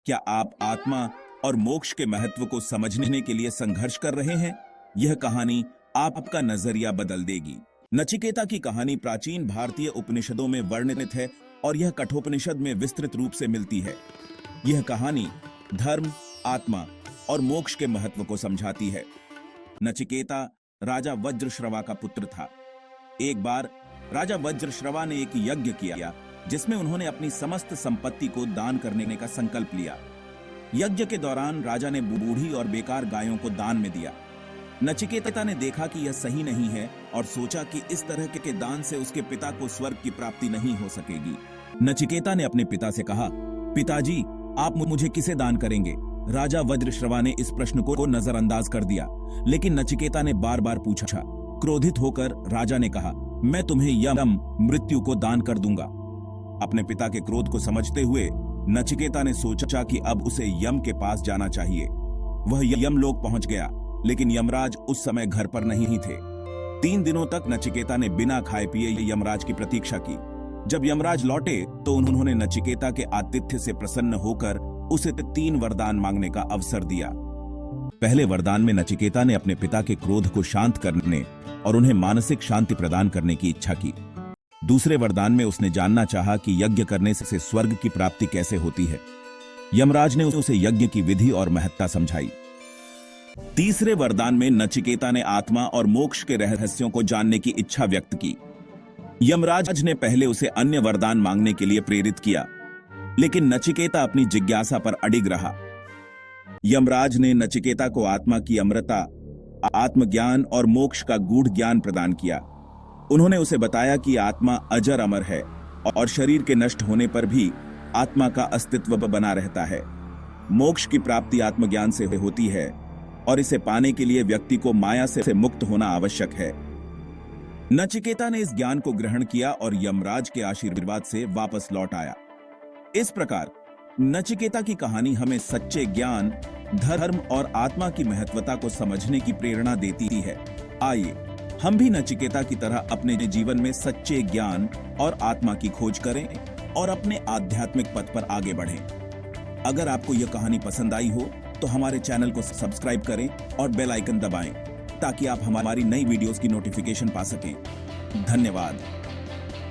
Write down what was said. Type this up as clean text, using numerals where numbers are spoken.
क्या आप आत्मा और मोक्ष के महत्व को समझने के लिए संघर्ष कर रहे हैं? यह कहानी आपका नजरिया बदल देगी। नचिकेता की कहानी प्राचीन भारतीय उपनिषदों में वर्णित है और यह कठोपनिषद में विस्तृत रूप से मिलती है। यह कहानी धर्म, आत्मा और मोक्ष के महत्व को समझाती है। नचिकेता राजा वज्रश्रवा का पुत्र था। एक बार राजा वज्रश्रवा ने एक यज्ञ किया जिसमें उन्होंने अपनी समस्त संपत्ति को दान करने का संकल्प लिया। यज्ञ के दौरान राजा ने बूढ़ी और बेकार गायों को दान में दिया। नचिकेता ने देखा कि यह सही नहीं है और सोचा कि इस तरह के दान से उसके पिता को स्वर्ग की प्राप्ति नहीं हो सकेगी। नचिकेता ने अपने पिता से कहा, पिताजी, आप मुझे किसे दान करेंगे? राजा वज्रश्रवा ने इस प्रश्न को नजरअंदाज कर दिया, लेकिन नचिकेता ने बार बार पूछा। क्रोधित होकर राजा ने कहा, मैं तुम्हें यम, मृत्यु को दान कर दूंगा। अपने पिता के क्रोध को समझते हुए नचिकेता ने सोचा कि अब उसे यम के पास जाना चाहिए। वह यमलोक पहुंच गया, लेकिन यमराज उस समय घर पर नहीं थे। 3 दिनों तक नचिकेता ने बिना खाए पिए यमराज की प्रतीक्षा की। जब यमराज लौटे तो उन्होंने नचिकेता के आतिथ्य से प्रसन्न होकर उसे 3 वरदान मांगने का अवसर दिया। पहले वरदान में नचिकेता ने अपने पिता के क्रोध को शांत करने और उन्हें मानसिक शांति प्रदान करने की इच्छा की। दूसरे वरदान में उसने जानना चाहा कि यज्ञ करने से स्वर्ग की प्राप्ति कैसे होती है। यमराज ने उसे यज्ञ की विधि और महत्ता समझाई। तीसरे वरदान में नचिकेता ने आत्मा और मोक्ष के रहस्यों को जानने की इच्छा व्यक्त की। यमराज ने पहले उसे अन्य वरदान मांगने के लिए प्रेरित किया, लेकिन नचिकेता अपनी जिज्ञासा पर अडिग रहा। यमराज ने नचिकेता को आत्मा की अमरता, आत्मज्ञान और मोक्ष का गूढ़ ज्ञान प्रदान किया। उन्होंने उसे बताया कि आत्मा अजर अमर है और शरीर के नष्ट होने पर भी आत्मा का अस्तित्व बना रहता है। मोक्ष की प्राप्ति आत्मज्ञान से होती है और इसे पाने के लिए व्यक्ति को माया से मुक्त होना आवश्यक है। नचिकेता ने इस ज्ञान को ग्रहण किया और यमराज के आशीर्वाद से वापस लौट आया। इस प्रकार नचिकेता की कहानी हमें सच्चे ज्ञान, धर्म और आत्मा की महत्वता को समझने की प्रेरणा देती है। आइए हम भी नचिकेता की तरह अपने जीवन में सच्चे ज्ञान और आत्मा की खोज करें और अपने आध्यात्मिक पथ पर आगे बढ़ें। अगर आपको यह कहानी पसंद आई हो तो हमारे चैनल को सब्सक्राइब करें और बेल आइकन दबाएं ताकि आप हमारी नई वीडियोस की नोटिफिकेशन पा सकें। धन्यवाद।